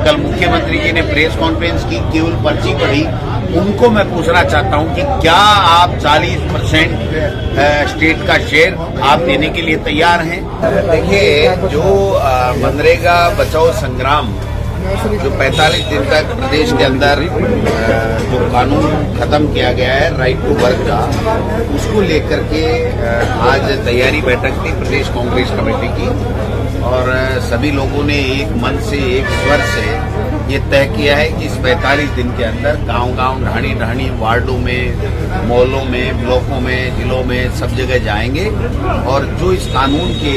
कल मुख्यमंत्री जी ने प्रेस कॉन्फ्रेंस की, केवल पर्ची पढ़ी, उनको मैं पूछना चाहता हूं कि क्या आप 40% स्टेट का शेयर आप देने के लिए तैयार हैं? देखिए, जो मनरेगा बचाओ संग्राम जो 45 दिन तक प्रदेश के अंदर जो कानून खत्म किया गया है राइट टू वर्क का, उसको लेकर के आज तैयारी बैठक थी प्रदेश कांग्रेस कमेटी की, और सभी लोगों ने एक मन से, एक स्वर से ये तय किया है कि इस 45 दिन के अंदर गांव-गांव, ढाणी-ढाणी, वार्डों में, मोहल्लों में, ब्लॉकों में, जिलों में, सब जगह जाएंगे और जो इस कानून के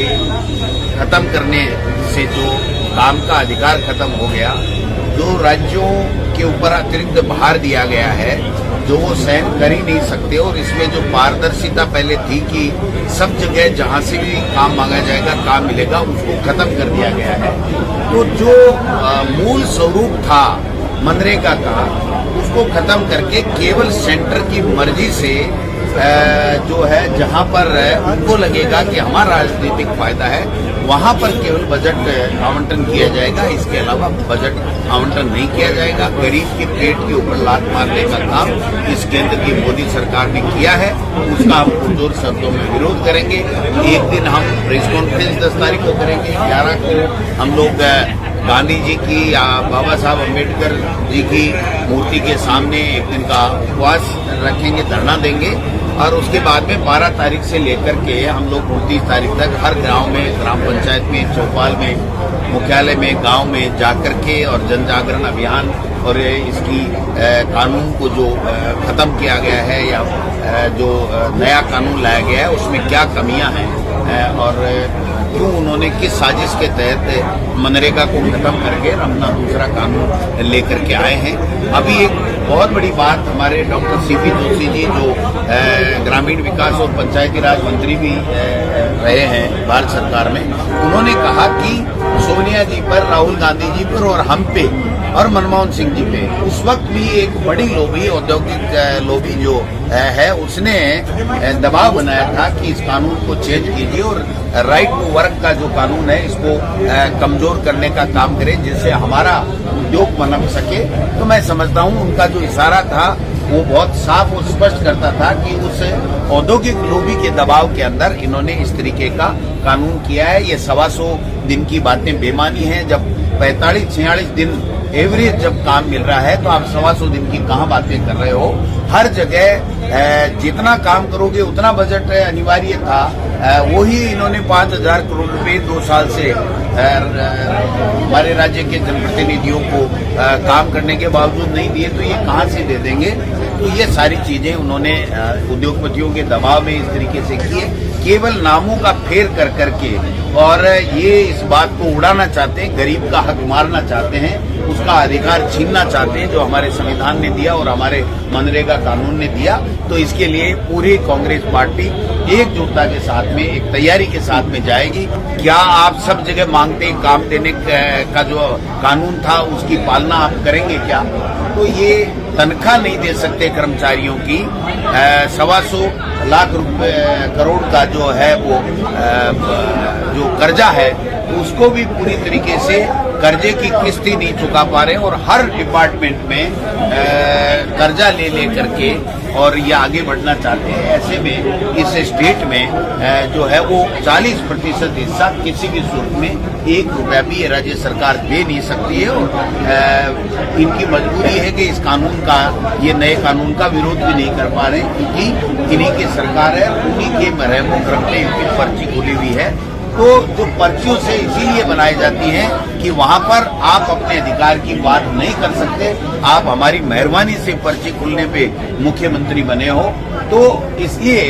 खत्म करने से जो काम का अधिकार खत्म हो गया, जो राज्यों के ऊपर अतिरिक्त भार दिया गया है, जो वो सहन कर ही नहीं सकते, और इसमें जो पारदर्शिता पहले थी कि सब जगह जहां से भी काम मांगा जाएगा काम मिलेगा, उसको खत्म कर दिया गया है। तो जो मूल स्वरूप था मनरेगा का, उसको खत्म करके केवल सेंटर की मर्जी से जो है जहां पर उनको लगेगा कि हमारा राजनीतिक फायदा है, वहां पर केवल बजट आवंटन किया जाएगा, इसके अलावा बजट आवंटन नहीं किया जाएगा। गरीब के पेट के ऊपर लात मारने का काम इस केंद्र की मोदी सरकार ने किया है, उसका हम पुरजोर शब्दों में विरोध करेंगे। एक दिन हम प्रेस कॉन्फ्रेंस 10 तारीख को करेंगे, 11 को हम लोग गांधी जी की या बाबा साहब अम्बेडकर जी की मूर्ति के सामने एक दिन का उपवास रखेंगे, धरना देंगे, और उसके बाद में 12 तारीख से लेकर के हम लोग 29 तारीख तक हर गांव में, ग्राम पंचायत में, चौपाल में, मुख्यालय में, गांव में जाकर के और जन जागरण अभियान और इसकी कानून को जो खत्म किया गया है या जो नया कानून लाया गया है उसमें क्या कमियां हैं और क्यों उन्होंने किस साजिश के तहत मनरेगा को खत्म करके अपना दूसरा कानून लेकर के आए हैं। अभी एक बहुत बड़ी बात हमारे डॉक्टर सीपी जोशी जी, जो ग्रामीण विकास और पंचायती राज मंत्री भी रहे हैं भारत सरकार में, उन्होंने कहा कि सोनिया जी पर, राहुल गांधी जी पर और हम पे और मनमोहन सिंह जी पे उस वक्त भी एक बड़ी लोबी, औद्योगिक लोबी जो है, उसने दबाव बनाया था कि इस कानून को चेंज कीजिए और राइट टू वर्क का जो कानून है इसको कमजोर करने का काम करें, जिससे हमारा उद्योग पनप सके। तो मैं समझता हूं उनका जो इशारा था वो बहुत साफ और स्पष्ट करता था कि उस औद्योगिक लोबी के दबाव के अंदर इन्होंने इस तरीके का कानून किया है। ये 125 दिन की बातें बेमानी है। जब 45-46 दिन एवरेज जब काम मिल रहा है तो आप 125 दिन की कहाँ बातें कर रहे हो। हर जगह जितना काम करोगे उतना बजट अनिवार्य था, वही इन्होंने 5,000 करोड़ रुपए 2 साल से हमारे राज्य के जनप्रतिनिधियों को काम करने के बावजूद नहीं दिए, तो ये कहाँ से दे देंगे। तो ये सारी चीजें उन्होंने उद्योगपतियों के दबाव में इस तरीके से किए, केवल नामों का फेर कर करके, और ये इस बात को उड़ाना चाहते हैं, गरीब का हक मारना चाहते हैं, उसका अधिकार छीनना चाहते हैं जो हमारे संविधान ने दिया और हमारे मनरेगा कानून ने दिया। तो इसके लिए पूरी कांग्रेस पार्टी एकजुटता के साथ में, एक तैयारी के साथ में जाएगी। क्या आप सब जगह मांगते हैं काम देने का जो कानून था उसकी पालना आप करेंगे क्या? तो ये तनख्वाह नहीं दे सकते कर्मचारियों की, 125 लाख करोड़ का जो है वो जो कर्जा है उसको भी पूरी तरीके से कर्जे की किस्त ही नहीं चुका पा रहे, और हर डिपार्टमेंट में कर्जा ले करके और ये आगे बढ़ना चाहते हैं। ऐसे में इस स्टेट में जो है वो 40% हिस्सा किसी भी सूरत में 1 रुपया भी ये राज्य सरकार दे नहीं सकती है, और इनकी मजबूरी है कि इस कानून का, ये नए कानून का विरोध भी नहीं कर पा रहे, क्योंकि इन्हीं की सरकार है, उन्हीं के रहमो करम में इनकी पर्ची खुली हुई है। तो जो पर्चियों से इसीलिए बनाई जाती हैं कि वहां पर आप अपने अधिकार की बात नहीं कर सकते, आप हमारी मेहरबानी से पर्ची खुलने पे मुख्यमंत्री बने हो। तो इसलिए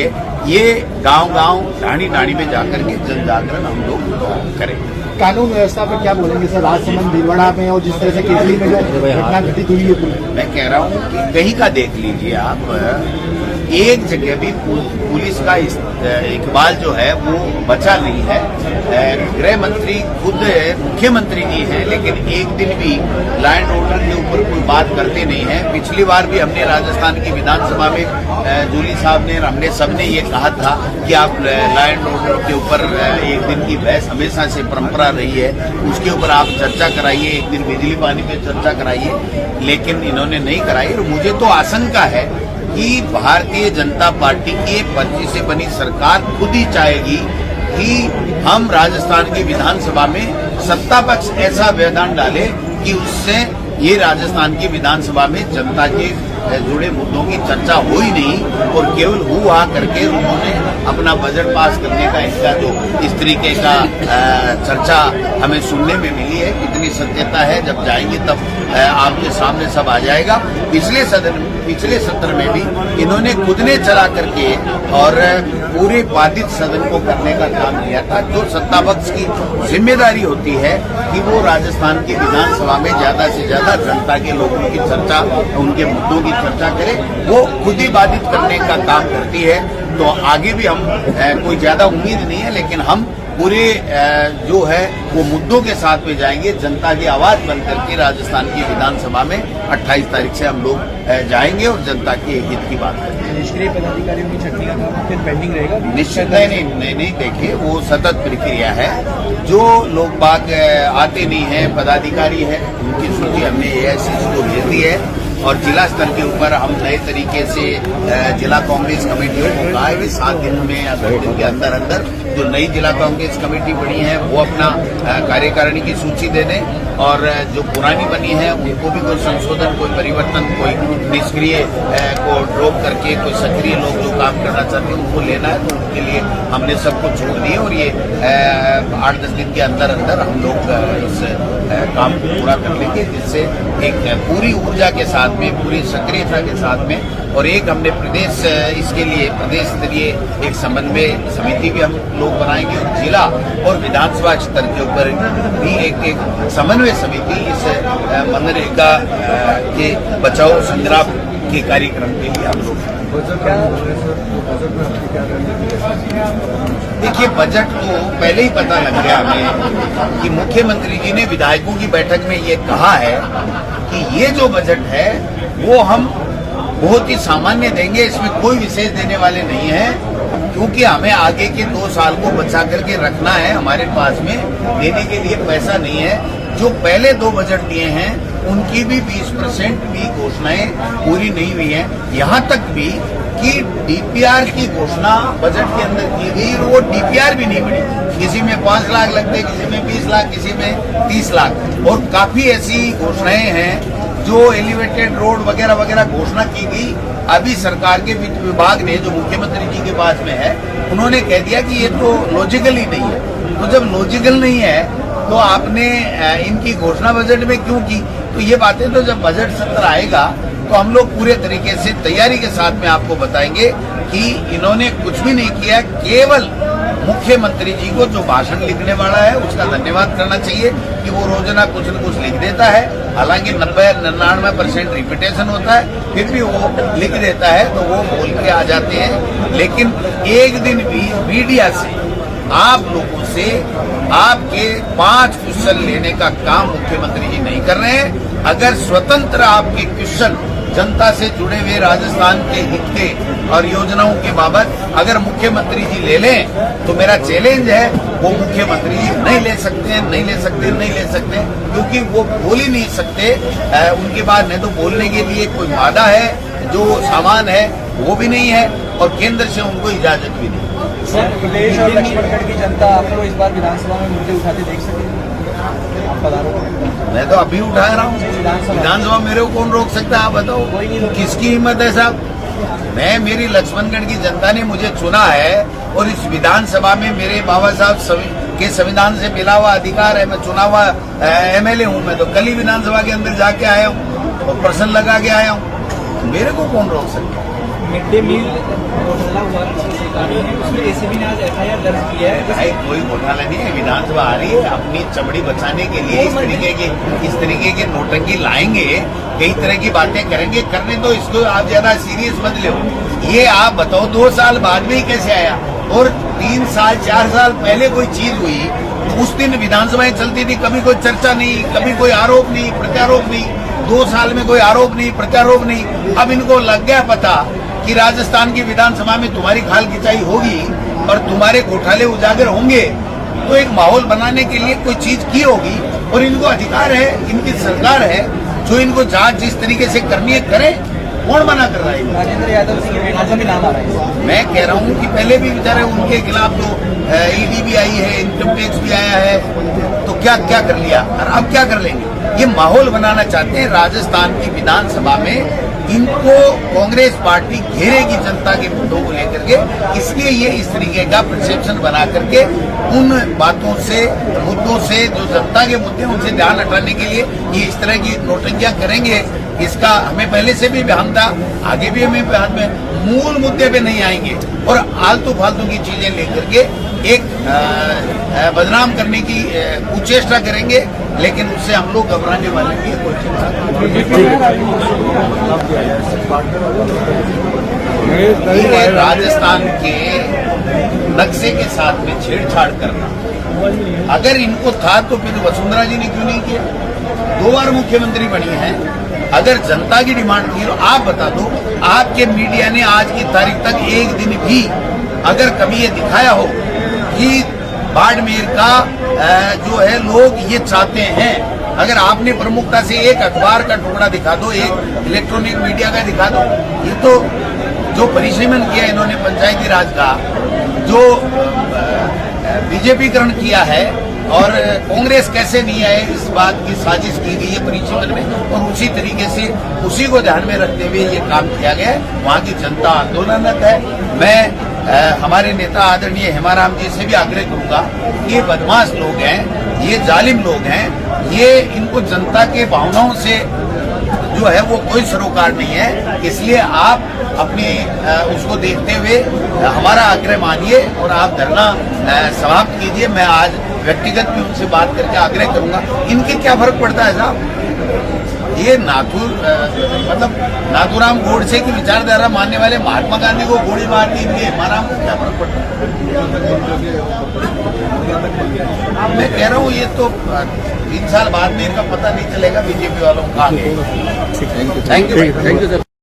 ये गांव-गांव, ढाणी-ढाणी में जाकर के जन जागरण हम लोग करें। कानून व्यवस्था पर क्या बोलेंगे सर? राजसमंद, भीलवाड़ा में और जिस तरह से केसरी में जो घटना घटित हुई है, मैं कह रहा हूँ कि कहीं का देख लीजिए आप, एक जगह भी पुलिस का इकबाल जो है वो बचा नहीं है। गृह मंत्री खुद मुख्यमंत्री जी हैं, लेकिन एक दिन भी लॉ एंड ऑर्डर के ऊपर कोई बात करते नहीं है। पिछली बार भी हमने राजस्थान की विधानसभा में जूली साहब ने, हमने सबने ये कहा था कि आप लॉ एंड ऑर्डर के ऊपर एक दिन की बहस हमेशा से परंपरा रही है, उसके ऊपर आप चर्चा कराइए, एक दिन बिजली पानी पे चर्चा कराइए, लेकिन इन्होंने नहीं कराई। और मुझे तो आशंका है कि भारतीय जनता पार्टी की पर्ची से बनी सरकार खुद ही चाहेगी कि हम राजस्थान की विधानसभा में सत्ता पक्ष ऐसा व्यवधान डाले कि उससे ये राजस्थान की विधानसभा में जनता के जुड़े मुद्दों की चर्चा हो ही नहीं, और केवल हुआ करके उन्होंने अपना बजट पास करने का इनका जो इस तरीके का चर्चा हमें सुनने में मिली है। कितनी सत्यता है जब जाएंगे तब आपके सामने सब आ जाएगा। पिछले सत्र में भी इन्होंने खुद ने चला करके और पूरे बाधित सदन को करने का काम किया था। जो सत्ता पक्ष की जिम्मेदारी होती है कि वो राजस्थान की विधानसभा में ज्यादा से ज्यादा जनता के लोगों की चर्चा, उनके मुद्दों की चर्चा करे, वो खुद ही बाधित करने का काम करती है। तो आगे भी हम कोई ज्यादा उम्मीद नहीं है, लेकिन हम पूरे जो है वो मुद्दों के साथ में जाएंगे। जनता की आवाज बनकर के राजस्थान की विधानसभा में 28 तारीख से हम लोग जाएंगे और जनता के हित की बात करेंगे। निष्क्रिय पदाधिकारियों की छटनी का काम फिर पेंडिंग रहेगा? निश्चित नहीं, देखिए वो सतत प्रक्रिया है। जो लोग बाग आते नहीं है, पदाधिकारी है, उनकी सूची हमने AICC को भेज दी है और जिला स्तर के ऊपर हम नए तरीके से जिला कांग्रेस कमेटियों को कहा है कि 7 दिन में या 10 दिन के अंदर अंदर जो नई जिला कांग्रेस कमेटी बनी है वो अपना कार्यकारिणी की सूची दे दें, और जो पुरानी बनी है उनको भी कोई संशोधन, कोई परिवर्तन, कोई निष्क्रिय को ड्रॉप करके कोई सक्रिय लोग जो काम करना चाहते हैं उनको लेना है। तो उनके लिए हमने सबको छूट दी है और ये 8-10 दिन के अंदर अंदर हम लोग इस काम को पूरा कर लेंगे, जिससे एक पूरी ऊर्जा के साथ में, पूरी सक्रियता के साथ में, और एक हमने प्रदेश इसके लिए प्रदेश स्तरीय एक समन्वय समिति भी हम लोग बनाएंगे, और जिला और विधानसभा स्तर के ऊपर भी एक समन्वय समिति इस मनरेगा के बचाओ संग्राम के कार्यक्रम के लिए हम लोग। देखिए, बजट तो पहले ही पता लग गया हमें कि मुख्यमंत्री जी ने विधायकों की बैठक में ये कहा है कि ये जो बजट है वो हम बहुत ही सामान्य देंगे, इसमें कोई विशेष देने वाले नहीं है, क्योंकि हमें आगे के 2 साल को बचा करके रखना है। हमारे पास में देने के लिए पैसा नहीं है। जो पहले 2 बजट दिए हैं उनकी भी 20% भी घोषणाएं पूरी नहीं हुई हैं। यहाँ तक भी कि DPR की घोषणा बजट के अंदर की गई और वो DPR भी नहीं बनी। किसी में 5 लाख लगते, किसी में 20 लाख, किसी में 30 लाख, और काफी ऐसी घोषणाएं हैं जो एलिवेटेड रोड वगैरह वगैरह घोषणा की गई। अभी सरकार के वित्त विभाग ने, जो मुख्यमंत्री जी के पास में है, उन्होंने कह दिया कि ये तो लॉजिकल ही नहीं है। तो जब लॉजिकल नहीं है तो आपने इनकी घोषणा बजट में क्यों की? तो ये बातें तो जब बजट सत्र आएगा तो हम लोग पूरे तरीके से तैयारी के साथ में आपको बताएंगे कि इन्होंने कुछ भी नहीं किया। केवल मुख्यमंत्री जी को जो भाषण लिखने वाला है उसका धन्यवाद करना चाहिए कि वो रोजाना कुछ न कुछ लिख देता है। हालांकि 90-99% रिपीटेशन होता है, फिर भी वो लिख देता है तो वो बोल के आ जाते हैं। लेकिन एक दिन भी मीडिया से, आप लोगों से आपके 5 क्वेश्चन लेने का काम मुख्यमंत्री जी नहीं कर रहे हैं। अगर स्वतंत्र आपके क्वेश्चन जनता से जुड़े हुए राजस्थान के हित के और योजनाओं के बाबत अगर मुख्यमंत्री जी ले लें तो मेरा चैलेंज है, वो मुख्यमंत्री जी नहीं ले सकते, क्योंकि वो बोल ही नहीं सकते। उनके पास नहीं तो बोलने के लिए कोई वादा है, जो सामान है वो भी नहीं है, और केंद्र से उनको इजाजत भी नहीं। सर, प्रदेश और लक्ष्मणगढ़ की जनता आपको इस बार विधानसभा में मुद्दे उठाते देख सकेंगे? मैं तो अभी उठा रहा हूँ विधानसभा, मेरे को कौन रोक सकता है? आप बताओ, किसकी हिम्मत है साहब? मेरी लक्ष्मणगढ़ की जनता ने मुझे चुना है और इस विधानसभा में मेरे बाबा साहब के संविधान से मिला हुआ अधिकार है। मैं चुना हुआ MLA हूँ। मैं तो कल ही विधानसभा के अंदर जाके आया हूँ और प्रश्न लगा के आया हूँ। मेरे को कौन रोक सकता है? मिड डे मील घोटाला हुआ पिछली सरकार में, उसमें एसीबी ने आज एफआईआर दर्ज किया है। भाई कोई घोटाला नहीं है, विधानसभा आ रही है, अपनी चमड़ी बचाने के लिए इस तरीके की नोटंकी लाएंगे, कई तरह की बातें करेंगे, करने दो इसको, आप ज्यादा सीरियस मत लो। ये आप बताओ 2 साल बाद में ही कैसे आया, और 3 साल 4 साल पहले कोई चीज हुई तो उस दिन विधानसभाएं चलती थी, कभी कोई चर्चा नहीं, कभी कोई आरोप नहीं, प्रत्यारोप नहीं। 2 साल में कोई आरोप नहीं, प्रत्यारोप नहीं। अब इनको लग गया पता कि राजस्थान की विधानसभा में तुम्हारी खाल खिंचाई होगी और तुम्हारे घोटाले उजागर होंगे, तो एक माहौल बनाने के लिए कोई चीज की होगी, और इनको अधिकार है, इनकी सरकार है, जो इनको जांच जिस तरीके से करनी है करें। कौन मना कर रहा है? राजेंद्र यादव सिंह के नाम भी नाम आ रहा है। मैं कह रहा हूं कि पहले भी बेचारे उनके खिलाफ तो ईडी भी आई है, इनकम टैक्स भी आया है, तो क्या क्या कर लिया और अब क्या कर लेंगे? ये माहौल बनाना चाहते हैं राजस्थान की विधानसभा में, इनको कांग्रेस पार्टी घेरेगी जनता के मुद्दों को लेकर के, इसलिए ये इस तरीके का परसेप्शन बना करके उन बातों से, मुद्दों से, जो जनता के मुद्दे उनसे ध्यान हटाने के लिए ये इस तरह की नोटंकियां करेंगे। इसका हमें पहले से भी बयान था, आगे भी हमें बयान में मूल मुद्दे पे नहीं आएंगे और आलतू फालतू की चीजें लेकर के एक बदनाम करने की कुचेष्टा करेंगे, लेकिन उससे हम लोग घबराने वाले नहीं है। कोई चिंता नहीं। ये राजस्थान के नक्शे के साथ में छेड़छाड़ करना, अगर इनको था तो फिर वसुंधरा जी ने क्यों नहीं किया? 2 बार मुख्यमंत्री बनी है। अगर जनता की डिमांड थी तो आप बता दो, आपके मीडिया ने आज की तारीख तक एक दिन भी अगर कभी ये दिखाया हो कि बाड़मेर का जो है लोग ये चाहते हैं, अगर आपने प्रमुखता से एक अखबार का टुकड़ा दिखा दो, एक इलेक्ट्रॉनिक मीडिया का दिखा दो। ये तो जो परिसीमन किया इन्होंने पंचायती राज का, जो बीजेपीकरण किया है, और कांग्रेस कैसे नहीं आए, इस बात की साजिश की गई है परिसीमन में, और उसी तरीके से उसी को ध्यान में रखते हुए ये काम किया गया है। वहाँ की जनता आंदोलनरत है। मैं हमारे नेता आदरणीय हेमाराम जी से भी आग्रह करूंगा, ये बदमाश लोग हैं, ये जालिम लोग हैं, ये इनको जनता के भावनाओं से जो है वो कोई सरोकार नहीं है। इसलिए आप अपनी उसको देखते हुए हमारा आग्रह मानिए और आप धरना समाप्त कीजिए। मैं आज व्यक्तिगत भी उनसे बात करके आग्रह करूंगा। इनके क्या फर्क पड़ता है साहब? ये नाथूराम गोडसे की विचारधारा मानने वाले महात्मा गांधी को गोली मार दी, इनके हेमाराम को क्या फर्क पड़ता है? मैं कह रहा हूँ ये तो 3 साल बाद में इनका पता नहीं चलेगा बीजेपी वालों का। Thank you sir.